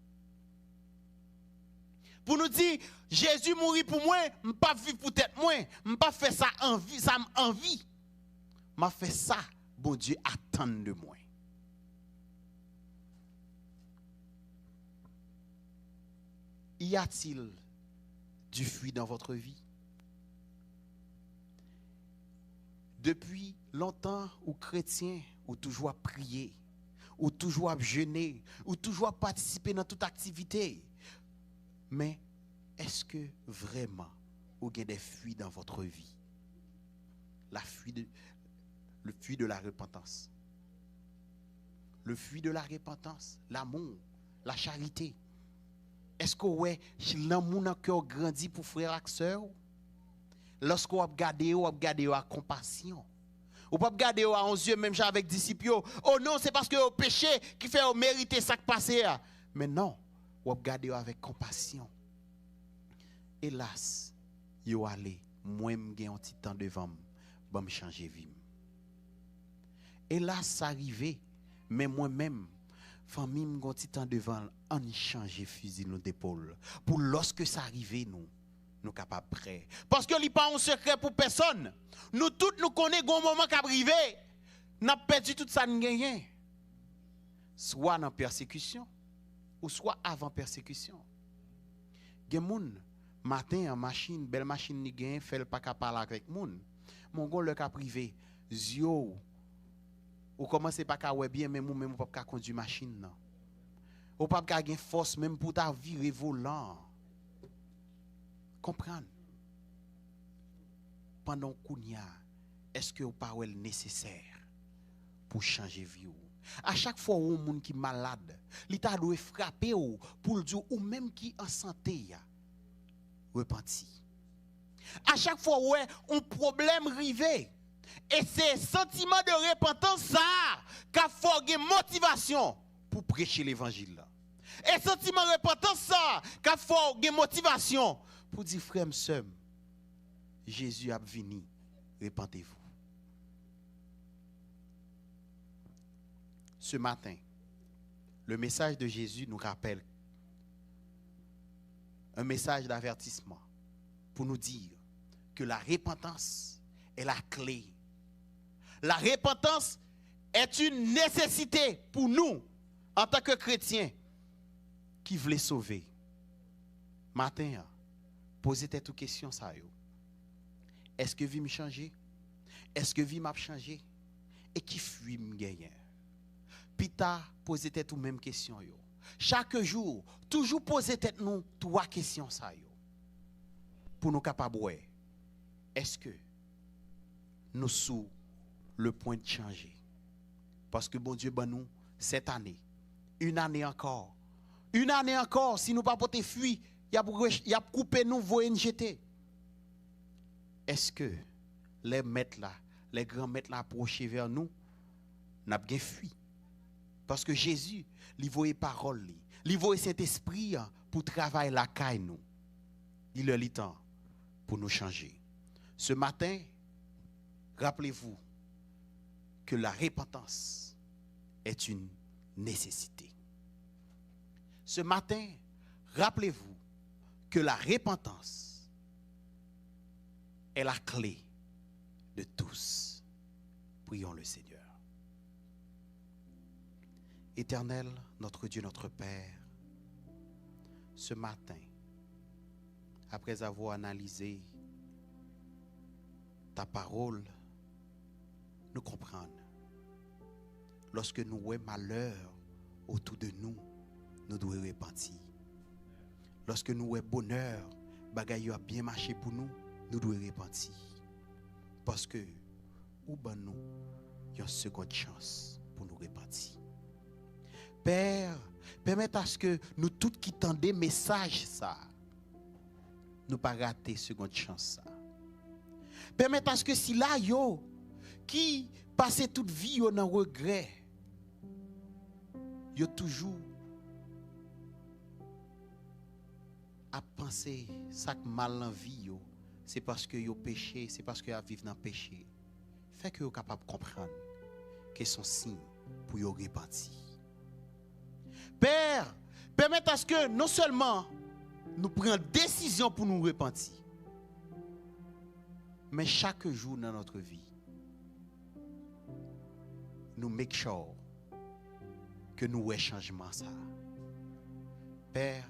[SPEAKER 1] Pour nous dire Jésus mourit pour moi, je ne pas vivre pour tête moi, je ne pas faire ça envie, ça m'envie. M'a fait ça, bon Dieu attend de moi. Y a-t-il du fruit dans votre vie? Depuis longtemps, ou chrétiens, ou toujours à prier, ou toujours à jeûner, ou toujours à participer dans toute activité. Mais est-ce que vraiment, vous avez des fruits dans votre vie? Le fruit de la repentance. Le fruit de la repentance, l'amour, la charité. Est-ce que ouais, l'amour dans cœur grandit pour frère et sœur? Lorsqu'on a regardé à compassion. Ou pas regarder à 11 yeux même avec disciples. Oh non, c'est parce que au péché qui fait mériter ça qui passe. Mais non, ou regarder avec compassion. Hélas, yo allé, moi m'gè un petit temps devant moi, me changer vie. Hélas, ça arrivé, mais moi-même famille m'gè un petit temps devant, on changer fusil nos épaules. Pour lorsque ça arrive nous capables prêts. Parce que li pas un secret pour personne. Nous tous nous connaissons un moment qui arrivé. N'a perdu tout ça nous gagné. Soit dans persécution ou soit avant persécution. Gen moun matin en machine, belle machine ni gagne, fait pas capable parler avec moun. Mon gon le cas privé, zio ou commencez pas ka ouais bien même ou même pas conduire machine non. Ou pas ka gen force même pour ta virer volant. Comprendre. Pendant kounya, est-ce que vous parlez nécessaire pour changer vie? À chaque fois où un monde qui est malade, l'État doit frapper pour le dire ou même qui en santé repenti. À chaque fois où un problème arrivé, et c'est sentiment de repentance ça qui a fait une motivation pour prêcher l'évangile. Et sentiment de repentance ça qui a fait une motivation pour dire frère, sœur, Jésus a venu, repentez-vous. Ce matin, le message de Jésus nous rappelle un message d'avertissement pour nous dire que la repentance est la clé. La repentance est une nécessité pour nous, en tant que chrétiens, qui voulons sauver. Matin, posez-vous toutes questions. Est-ce que vie m'a changé? Est-ce que vie m'a changé? Et qui fuit me gagner? Pita, posez-vous toutes mêmes questions. Chaque jour, toujours posez-vous nous 3 questions. Pour nous capables. Est-ce que nous sommes le point de changer? Parce que bon Dieu, ben nous, cette année, une année encore, si nous ne pas porter fuir, il y a coupé nous, voyez jeter. Est-ce que les maîtres là, les grands maîtres là approchés vers nous, n'a pas fui? Parce que Jésus, il voyait parole, il voyait cet esprit pour travailler la caille nous. Il est le temps pour nous changer. Ce matin, rappelez-vous que la repentance est une nécessité. Ce matin, rappelez-vous que la repentance est la clé de tous. Prions le Seigneur. Éternel, notre Dieu, notre Père, ce matin, après avoir analysé ta parole, nous comprenons. Lorsque nous voyons malheur autour de nous, nous devons repentir. Lorsque nous voyons bonheur, bagaille a bien marché pour nous, nous devons repentir. Parce que, ou ben nous, il y a une seconde chance pour nous repentir. Père, permette à ce que nous tous qui tendons des messages, ça, nous pas rater seconde chance. Ça. Permette à ce que si là, yo, qui passe toute vie yo dans regret, yo toujours à penser ça que mal en vie yo, c'est parce que yo péché, c'est parce que yo vivent dans le péché. Fait que yo capable de comprendre que son signe pour yo repentir. Père, permette à ce que non seulement nous prenions décision pour nous repentir, mais chaque jour dans notre vie, nous make sure que nous voyons changement ça. Père,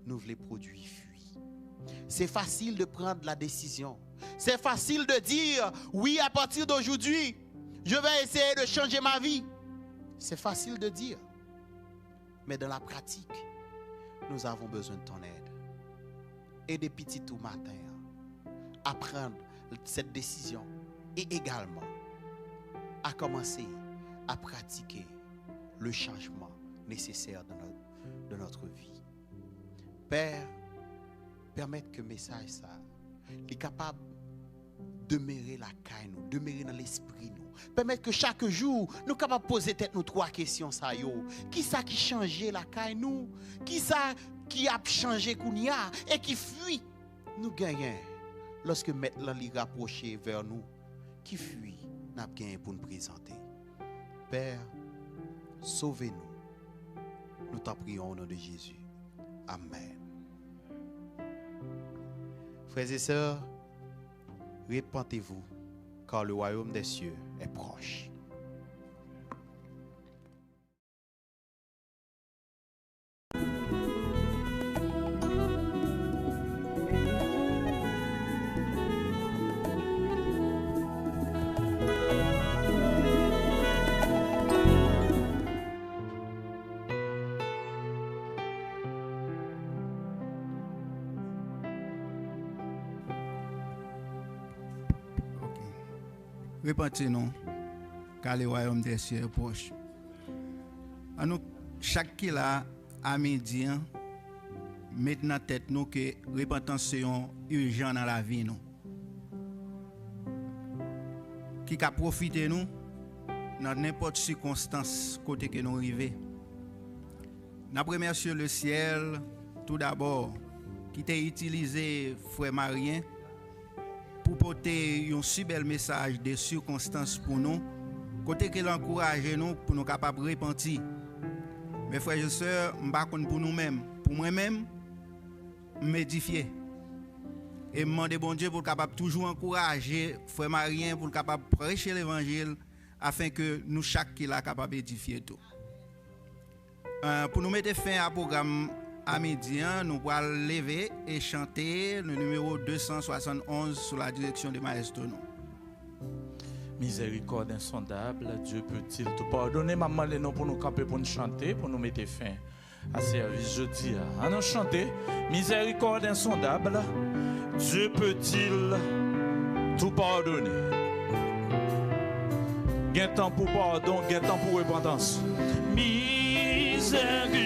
[SPEAKER 1] nous voulons produire fuir. C'est facile de prendre la décision. C'est facile de dire, oui, à partir d'aujourd'hui, je vais essayer de changer ma vie. C'est facile de dire. Mais dans la pratique, nous avons besoin de ton aide. Et des petits tout matin à prendre cette décision et également à commencer à pratiquer le changement nécessaire dans notre vie. Père, permettre que le message ça est capable de demeurer la caille nous, demeurer dans l'esprit nous. Permettre que chaque jour nous sommes capables de poser tête nous 3 questions ça yo. Qui ça qui changeait la caille nous? Qui ça qui a changé kounia et qui fuit? Nous gagnons lorsque mettre l'ali rapproché vers nous, qui fuit, n'a gagné pour nous présenter. Père, sauvez-nous. Nous t'en prions au nom de Jésus. Amen. Frères et sœurs, repentez-vous, car le royaume des cieux est proche.
[SPEAKER 2] Repentez-nous, car le royaume des cieux est proche. À nous, chaque qui là, à midi, mettez dans la tête nous que repentance est urgent dans la vie. Nous. Qui a profité nous dans n'importe circonstance côté que nous arrivons. Nous remercions le ciel, tout d'abord, qui t'a utilisé frère Marien pour porter un si bel message de circonstances pour nous, côté qu'il encourage nous pour nous capables de repentir. Mes frères et sœurs, je ne sais pas pour nous-mêmes. Pour moi-même, je m'édifier. Et demander bon Dieu pour capable toujours encourager frère Marien pour capable prêcher l'évangile afin que nous chaque qui là capable édifier tout. Pour nous mettre fin à programme à midi, nous allons lever et chanter le numéro 271 sous la direction de Maestro.
[SPEAKER 3] Miséricorde insondable, Dieu peut-il tout pardonner? Maman, les noms pour nous camper, pour nous chanter, pour nous mettre fin à service jeudi. À nous chanter, miséricorde insondable, Dieu peut-il tout pardonner? Gain temps pour pardon, gain temps pour repentance. Miséricorde